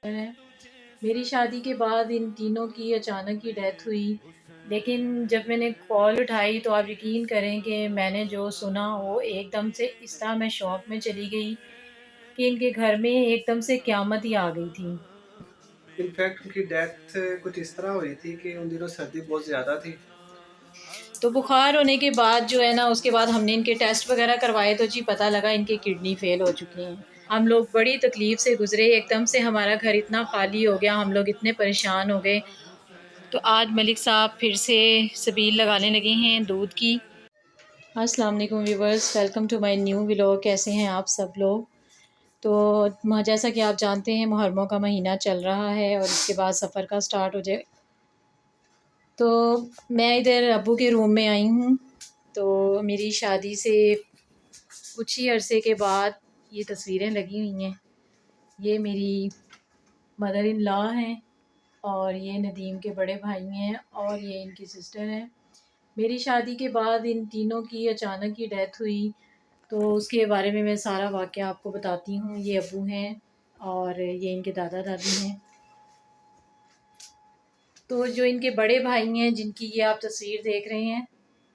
है। मेरी शादी के बाद इन तीनों की अचानक ही डेथ हुई। लेकिन जब मैंने कॉल उठाई तो आप यकीन करें कि मैंने जो सुना वो एकदम से इस तरह मैं शॉक में चली गई कि इनके घर में एकदम से क़यामत ही आ गई थी। इनफैक्ट उनकी डेथ कुछ इस तरह हुई थी कि उन दिनों सर्दी बहुत ज़्यादा थी। तो बुखार होने के बाद जो है ना, उसके बाद हमने इनके टेस्ट वगैरह करवाए तो जी पता लगा इनकी किडनी फेल हो चुकी हैं। हम लोग बड़ी तकलीफ़ से गुज़रे, एकदम से हमारा घर इतना खाली हो गया, हम लोग इतने परेशान हो गए। तो आज मलिक साहब फिर से सबील लगाने लगे हैं दूध की। अस्सलाम वालेकुम viewers, welcome to my new vlog. कैसे हैं आप सब लोग? तो जैसा कि आप जानते हैं, मुहर्रमों का महीना चल रहा है और इसके बाद सफ़र का स्टार्ट हो जाए। तो मैं इधर अब्बू के रूम में आई हूँ। तो मेरी शादी से कुछ ही अरसे के बाद ये तस्वीरें लगी हुई हैं। ये मेरी मदर इन लॉ हैं और ये नदीम के बड़े भाई हैं और ये इनकी सिस्टर हैं। मेरी शादी के बाद इन तीनों की अचानक ही डेथ हुई। तो उसके बारे में मैं सारा वाक़या आपको बताती हूँ। ये अब्बू हैं और ये इनके दादा दादी हैं। तो जो इनके बड़े भाई हैं जिनकी ये आप तस्वीर देख रहे हैं,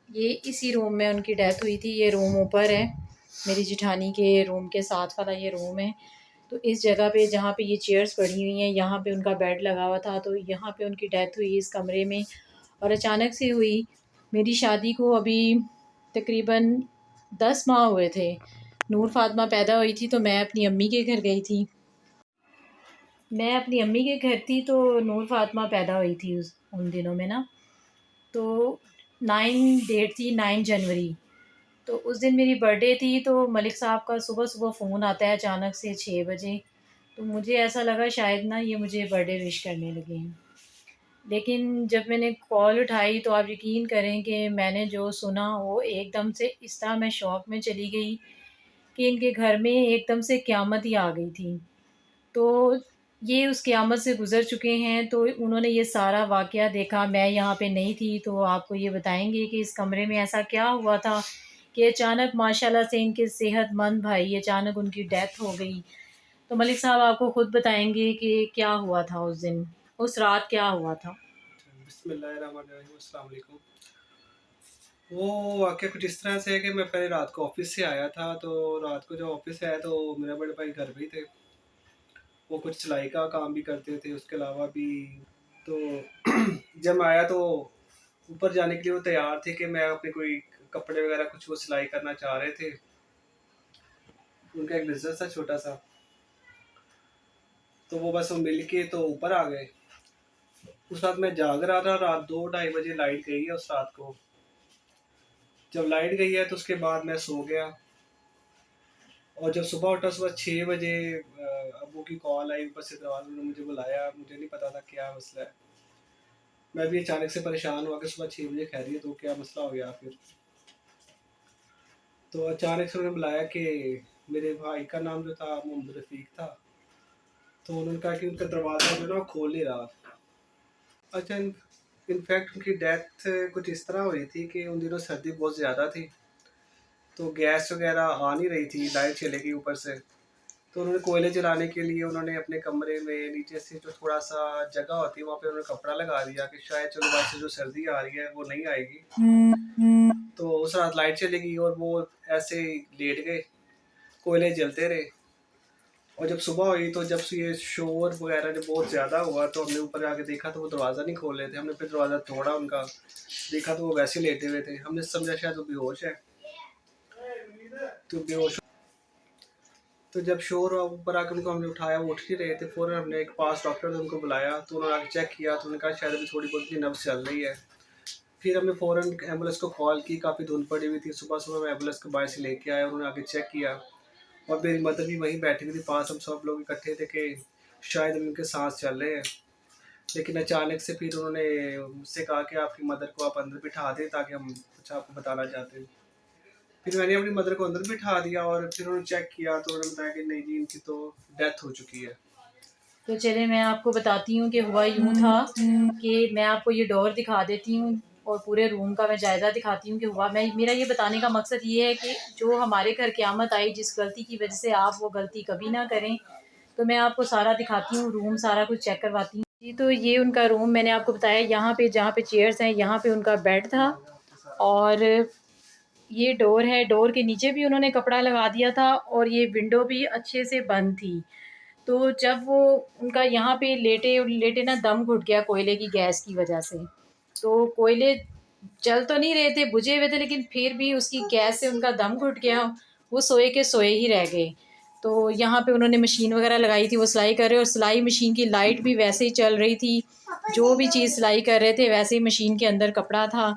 ये इसी रूम में उनकी डेथ हुई थी। ये रूम ऊपर है, मेरी जिठानी के रूम के साथ वाला ये रूम है। तो इस जगह पे जहाँ पे ये चेयर्स पड़ी हुई हैं, यहाँ पे उनका बेड लगा हुआ था। तो यहाँ पे उनकी डेथ हुई इस कमरे में और अचानक से हुई। मेरी शादी को अभी तकरीबन 10 माह हुए थे। नूर फ़ातिमा पैदा हुई थी तो मैं अपनी अम्मी के घर गई थी। मैं अपनी अम्मी के घर थी तो नूर फ़ातिमा पैदा हुई थी उन दिनों में ना। तो 9 डेट थी, 9 जनवरी। तो उस दिन मेरी बर्थडे थी। तो मलिक साहब का सुबह-सुबह फ़ोन आता है अचानक से 6 बजे। तो मुझे ऐसा लगा शायद ना ये मुझे बर्थडे विश करने लगे हैं। लेकिन जब मैंने कॉल उठाई तो आप यकीन करें कि मैंने जो सुना वो एकदम से इस तरह मैं शॉक में चली गई कि इनके घर में एकदम से क़यामत ही आ गई थी। तो ये उस क़यामत से गुज़र चुके हैं। तो उन्होंने ये सारा वाक़या देखा, मैं यहाँ पे नहीं थी। तो आपको ये बताएँगे कि इस कमरे में ऐसा क्या हुआ था कि अचानक माशाल्लाह से इनके सेहतमंद भाई अचानक उनकी डेथ हो गई। तो मलिक साहब आपको ख़ुद बताएँगे कि क्या हुआ था उस दिन, उस रात क्या हुआ था? बिस्मिल्लाहिर्रहमानिर्रहीम, अस्सलाम वालेकुम। वो वाक़या कुछ इस तरह से है कि मैं पहले रात को ऑफ़िस से आया था, तो रात को जब ऑफ़िस से आया तो मेरे बड़े भाई घर पे ही थे। वो कुछ सिलाई का काम भी करते थे, उसके अलावा भी तो जब मैं आया तो ऊपर जाने के लिए वो तैयार थे कि मैं अपने कोई कपड़े वग़ैरह कुछ वो सिलाई करना चाह रहे थे। उनका एक बिज़नेस था छोटा-सा, तो वो बस वो मिल के तो ऊपर आ गए। उस रात मैं जाग रहा था, रात 2 ढाई बजे लाइट गई है उस रात को। जब लाइट गई है तो उसके बाद मैं सो गया और जब सुबह उठा, सुबह 6 बजे अब्बू की कॉल आई ऊपर से, दरवाज़े में मुझे बुलाया। मुझे नहीं पता था क्या मसला है। मैं भी अचानक से परेशान हुआ कि सुबह 6 बजे खैरियत हो, क्या मसला हो गया फिर? तो अचानक से उन्होंने बुलाया कि मेरे भाई का नाम जो था मोहम्मद रफ़ीक था, तो उन्होंने कहा कि उनका दरवाज़ा जो है ना वो खोल नहीं रहा। अच्छा, इनफैक्ट उनकी डेथ कुछ इस तरह हुई थी कि उन दिनों सर्दी बहुत ज़्यादा थी, तो गैस वग़ैरह आ नहीं रही थी, लाइट चली गई ऊपर से। तो उन्होंने कोयले जलाने के लिए उन्होंने अपने कमरे में नीचे से जो थोड़ा-सा जगह होती है वहाँ पे उन्होंने कपड़ा लगा दिया कि शायद चलो वहाँ से जो सर्दी आ रही है वो नहीं आएगी। तो उस रात लाइट चली गई और वो ऐसे ही लेट गए, कोयले जलते रहे। और जब सुबह हुई तो जब से ये शोर वग़ैरह जब बहुत ज़्यादा हुआ तो हमने ऊपर जाके देखा तो वो दरवाज़ा नहीं खोल रहे थे। हमने फिर दरवाज़ा तोड़ा उनका, देखा तो वो वैसे लेटे हुए थे। हमने समझा शायद वो बेहोश है, तो बेहोश। तो जब शोर हुआ ऊपर आके उनको हमने उठाया, वो उठ नहीं रहे थे। फ़ौरन हमने एक पास डॉक्टर थे उनको बुलाया, तो उन्होंने आके चेक किया तो उन्होंने कहा शायद अभी थोड़ी बहुत इनकी नब्ज़ चल रही है। फिर हमने फ़ौरन एम्बुलेंस को कॉल की, काफ़ी धुंध पड़ी हुई थी। सुबह-सुबह मैं एम्बुलेंस को बाहर से लेके आया, उन्होंने आके चेक किया और मेरी मदर भी वहीं बैठी हुई थी पास। हम सब लोग इकट्ठे थे कि शायद उनके साँस चल रहे हैं। लेकिन अचानक से फिर उन्होंने मुझसे कहा कि आपकी मदर को आप अंदर बिठा दें ताकि हम कुछ आपको बताना चाहते हैं। फिर मैंने अपनी मदर को अंदर बिठा दिया और फिर उन्होंने चेक किया तो उन्होंने बताया कि नहीं जी, इनकी तो डेथ हो चुकी है। तो चलिए मैं आपको बताती हूँ कि हुआ यूँ था कि मैं आपको ये डोर दिखा देती हूँ और पूरे रूम का मैं जायज़ा दिखाती हूँ कि हुआ मैं मेरा ये बताने का मकसद ये है कि जो हमारे घर क़यामत आई, जिस गलती की वजह से आप वो गलती कभी ना करें। तो मैं आपको सारा दिखाती हूँ, रूम सारा कुछ चेक करवाती हूँ जी। तो ये उनका रूम मैंने आपको बताया, यहाँ पे जहाँ पे चेयर्स हैं यहाँ पे उनका बेड था, और ये डोर है, डोर के नीचे भी उन्होंने कपड़ा लगा दिया था, और ये विंडो भी अच्छे से बंद थी। तो जब वो उनका यहाँ पे लेटे लेटे ना दम घुट गया कोयले की गैस की वजह से। तो कोयले जल तो नहीं रहे थे, बुझे हुए थे, लेकिन फिर भी उसकी गैस से उनका दम घुट गया, वो सोए के सोए ही रह गए। तो यहाँ पे उन्होंने मशीन वगैरह लगाई थी, वो सिलाई कर रहे, और सिलाई मशीन की लाइट भी वैसे ही चल रही थी, जो भी चीज़ सिलाई कर रहे थे वैसे ही मशीन के अंदर कपड़ा था।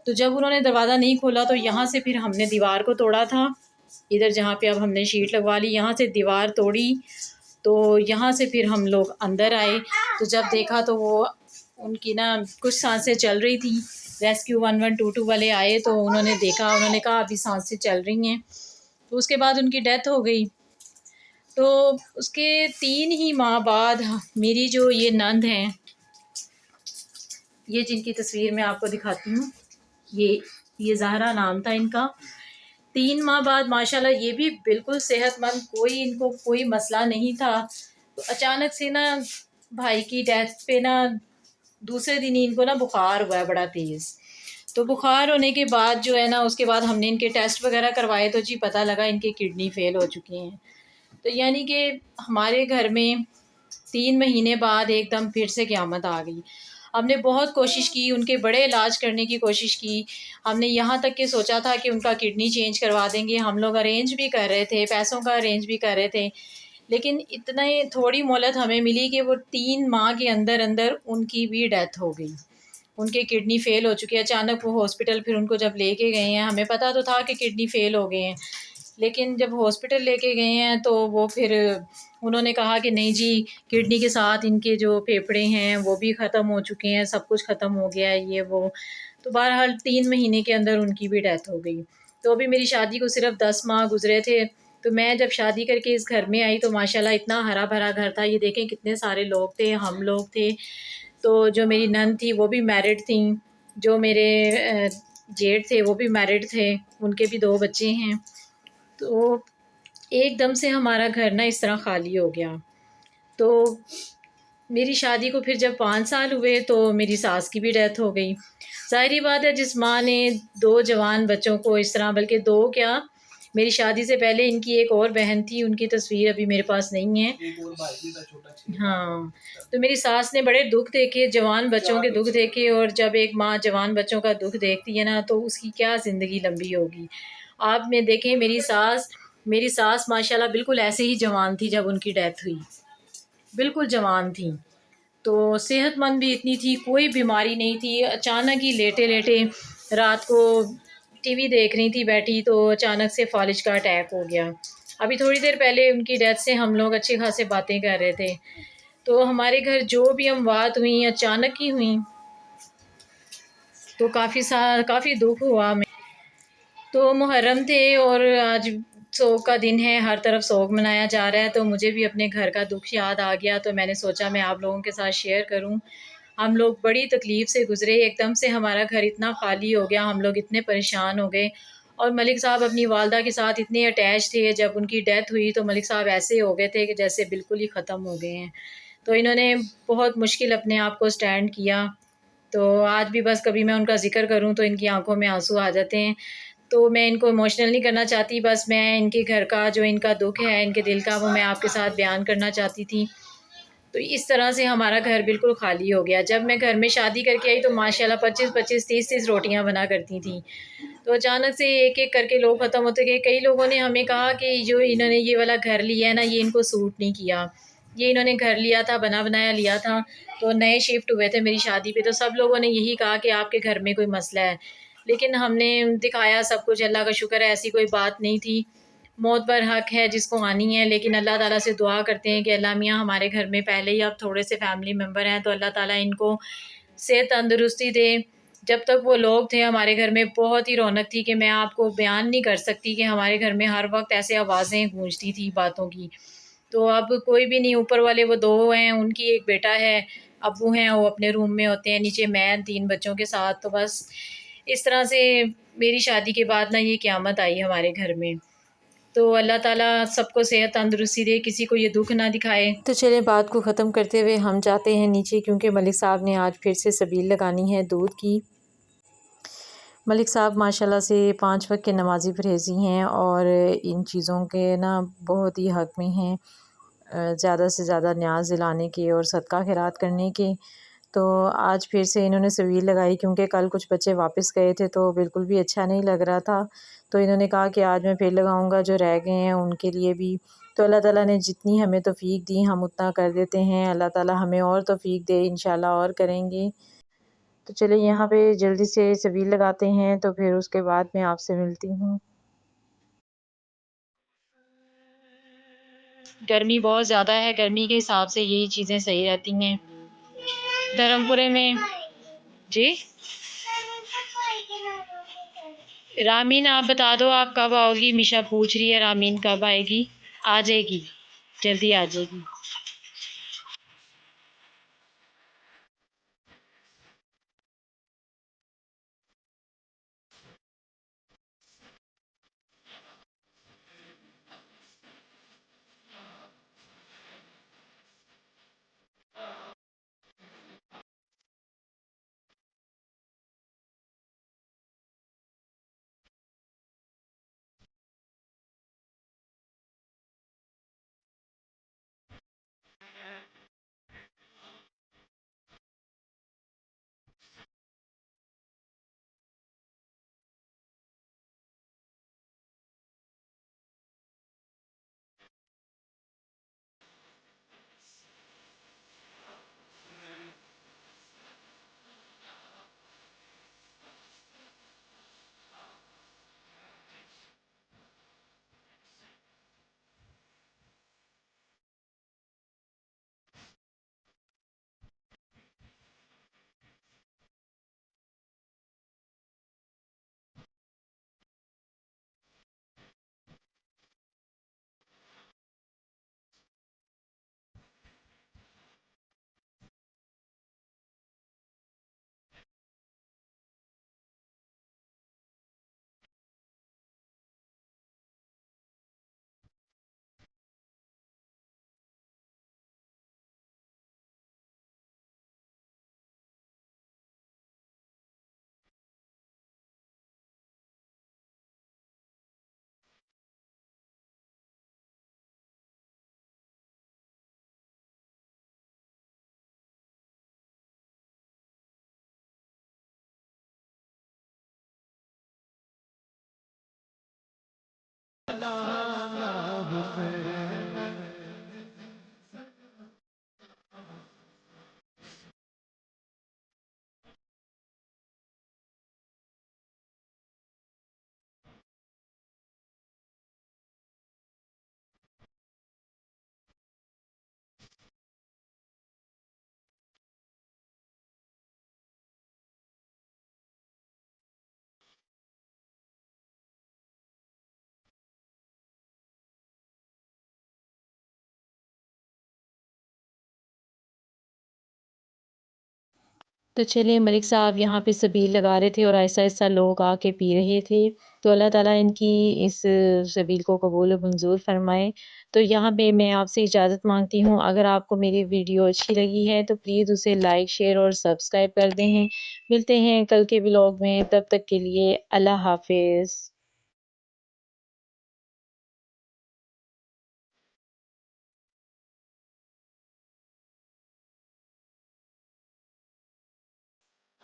तो जब उन्होंने दरवाज़ा नहीं खोला तो यहाँ से फिर हमने दीवार को तोड़ा था, इधर जहाँ पे अब हमने शीट लगवा ली, यहाँ से दीवार तोड़ी। तो यहाँ से फिर हम लोग अंदर आए, तो जब देखा तो वो उनकी ना कुछ सांसें चल रही थी। रेस्क्यू 1122 वाले आए तो उन्होंने देखा, उन्होंने कहा अभी सांसें चल रही हैं। तो उसके बाद उनकी डेथ हो गई। तो उसके 3 ही माह बाद मेरी जो ये नंद हैं, ये जिनकी तस्वीर मैं आपको दिखाती हूँ, ये ज़हरा नाम था इनका। 3 माह बाद माशाल्लाह ये भी बिल्कुल सेहतमंद, कोई इनको कोई मसला नहीं था। तो अचानक से ना भाई की डेथ पे ना दूसरे दिन ही इनको ना बुखार हुआ है बड़ा तेज़। तो बुखार होने के बाद जो है ना, उसके बाद हमने इनके टेस्ट वगैरह करवाए तो जी पता लगा इनके किडनी फेल हो चुकी हैं। तो यानी कि हमारे घर में 3 महीने बाद एकदम फिर से क़यामत आ गई। हमने बहुत कोशिश की, उनके बड़े इलाज करने की कोशिश की। हमने यहाँ तक कि सोचा था कि उनका किडनी चेंज करवा देंगे, हम लोग अरेंज भी कर रहे थे, पैसों का अरेंज भी कर रहे थे। लेकिन इतने थोड़ी मोहलत हमें मिली कि वो 3 माह के अंदर अंदर उनकी भी डेथ हो गई। उनके किडनी फ़ेल हो चुकी है। अचानक वो हॉस्पिटल फिर उनको जब लेके गए हैं, हमें पता तो था कि किडनी फ़ेल हो गए हैं, लेकिन जब हॉस्पिटल लेके गए हैं तो वो फिर उन्होंने कहा कि नहीं जी, किडनी के साथ इनके जो फेफड़े हैं वो भी ख़त्म हो चुके हैं, सब कुछ ख़त्म हो गया है ये वो। तो बहरहाल 3 महीने के अंदर उनकी भी डेथ हो गई। तो अभी मेरी शादी को सिर्फ़ 10 माह गुज़रे थे। तो मैं जब शादी करके इस घर में आई तो माशाल्लाह इतना हरा-भरा घर था। ये देखें कितने सारे लोग थे, हम लोग थे। तो जो मेरी नंद थी वो भी मैरिड थी, जो मेरे जेठ थे वो भी मैरिड थे, उनके भी 2 बच्चे हैं। तो एकदम से हमारा घर ना इस तरह खाली हो गया। तो मेरी शादी को फिर जब 5 साल हुए तो मेरी सास की भी डेथ हो गई। ज़ाहिर-सी बात है, जिस माँ ने 2 जवान बच्चों को इस तरह, बल्कि 2 क्या, मेरी शादी से पहले इनकी एक और बहन थी, उनकी तस्वीर अभी मेरे पास नहीं है। एक और भाई भी था छोटा, 6 साल हाँ, तो मेरी सास ने बड़े दुःख देखे, जवान बच्चों के दुःख देखे, और जब एक माँ जवान बच्चों का दुःख देखती है ना तो उसकी क्या ज़िंदगी लंबी होगी। आप में देखें मेरी सास माशाल्लाह बिल्कुल ऐसे ही जवान थी जब उनकी डेथ हुई, बिल्कुल जवान थी। तो सेहतमंद भी इतनी थी, कोई बीमारी नहीं थी। अचानक ही लेटे-लेटे रात को टीवी देख रही थी बैठी, तो अचानक से फ़ालिज का अटैक हो गया। अभी थोड़ी देर पहले उनकी डेथ से हम लोग अच्छी खासी बातें कर रहे थे। तो हमारे घर जो भी अमवात हुई अचानक ही हुई, तो काफ़ी दुःख हुआ हमें। तो मुहर्रम थे और आज सोग का दिन है, हर तरफ सोग मनाया जा रहा है, तो मुझे भी अपने घर का दुःख याद आ गया, तो मैंने सोचा मैं आप लोगों के साथ शेयर करूं। हम लोग बड़ी तकलीफ़ से गुज़रे, एकदम से हमारा घर इतना खाली हो गया, हम लोग इतने परेशान हो गए। और मलिक साहब अपनी वालदा के साथ इतने अटैच थे, जब उनकी डेथ हुई तो मलिक साहब ऐसे हो गए थे कि जैसे बिल्कुल ही ख़त्म हो गए हैं। तो इन्होंने बहुत मुश्किल अपने आप को स्टैंड किया। तो आज भी बस कभी मैं उनका ज़िक्र करूँ तो इनकी आँखों में आँसू आ जाते हैं। तो मैं इनको इमोशनल नहीं करना चाहती, बस मैं इनके घर का जो इनका दुःख है, इनके दिल का, वो मैं आपके साथ बयान करना चाहती थी। तो इस तरह से हमारा घर बिल्कुल खाली हो गया। जब मैं घर में शादी करके आई तो माशाल्लाह 25-25, 30-30 रोटियाँ बना करती थी। तो अचानक से एक-एक करके लोग ख़त्म होते गए। कई लोगों ने हमें कहा कि जो इन्होंने ये वाला घर लिया है ना, ये इनको सूट नहीं किया। ये इन्होंने घर लिया था, बना-बनाया लिया था, तो नए शिफ्ट हुए थे मेरी शादी पे, तो सब लोगों ने यही कहा कि आपके घर में कोई मसला है। लेकिन हमने दिखाया सब कुछ, अल्लाह का शुक्र है ऐसी कोई बात नहीं थी। मौत पर हक़ है जिसको आनी है, लेकिन अल्लाह ताला से दुआ करते हैं कि अल्लाह मियाँ हमारे घर में पहले ही अब थोड़े से फैमिली मेम्बर हैं, तो अल्लाह ताला इनको सेहत तंदुरुस्ती दे। जब तक वो लोग थे हमारे घर में बहुत ही रौनक थी कि मैं आपको बयान नहीं कर सकती कि हमारे घर में हर वक़्त ऐसे आवाज़ें गूंजती थी बातों की। तो अब कोई भी नहीं, ऊपर वाले वो 2 हैं, उनकी एक बेटा है, अब्बू हैं वो अपने रूम में होते हैं, नीचे मैं 3 बच्चों के साथ। तो बस इस तरह से मेरी शादी के बाद ना ये क़यामत आई हमारे घर में। तो अल्लाह ताला सबको सेहत तंदुरुस्ती दे, किसी को ये दुख ना दिखाए। तो चलिए बात को ख़त्म करते हुए हम जाते हैं नीचे, क्योंकि मलिक साहब ने आज फिर से सबील लगानी है दूध की। मलिक साहब माशाल्लाह से 5 वक्त के नमाज़ी परहेज़ी हैं और इन चीज़ों के ना बहुत ही हक़ में हैं, ज़्यादा से ज़्यादा न्याज़ दिलाने के और सदका खैरात करने के। तो आज फिर से इन्होंने सबील लगाई, क्योंकि कल कुछ बच्चे वापस गए थे तो बिल्कुल भी अच्छा नहीं लग रहा था। तो इन्होंने कहा कि आज मैं फिर लगाऊंगा, जो रह गए हैं उनके लिए भी। तो अल्लाह ताला ने जितनी हमें तौफ़ीक दी हम उतना कर देते हैं, अल्लाह ताला हमें और तौफ़ीक दे, इंशाल्लाह और करेंगे। तो चलिए यहाँ पे जल्दी से सबील लगाते हैं, तो फिर उसके बाद मैं आपसे मिलती हूँ। गर्मी बहुत ज़्यादा है, गर्मी के हिसाब से यही चीज़ें सही रहती हैं। धर्मपुरे में जी रामीन, आप बता दो आप कब आओगी? मिशा पूछ रही है रामीन कब आएगी। आ जाएगी, जल्दी आ जाएगी। तो चलिए मलिक साहब यहाँ पे सबील लगा रहे थे और ऐसा-ऐसा लोग आके पी रहे थे। तो अल्लाह ताला इनकी इस सबील को कबूल और मंज़ूर फ़रमाए। तो यहाँ पे मैं आपसे इजाज़त माँगती हूँ। अगर आपको मेरी वीडियो अच्छी लगी है तो प्लीज़ उसे लाइक, शेयर और सब्सक्राइब कर दें। मिलते हैं कल के व्लॉग में, तब तक के लिए अल्लाह हाफ़िज़।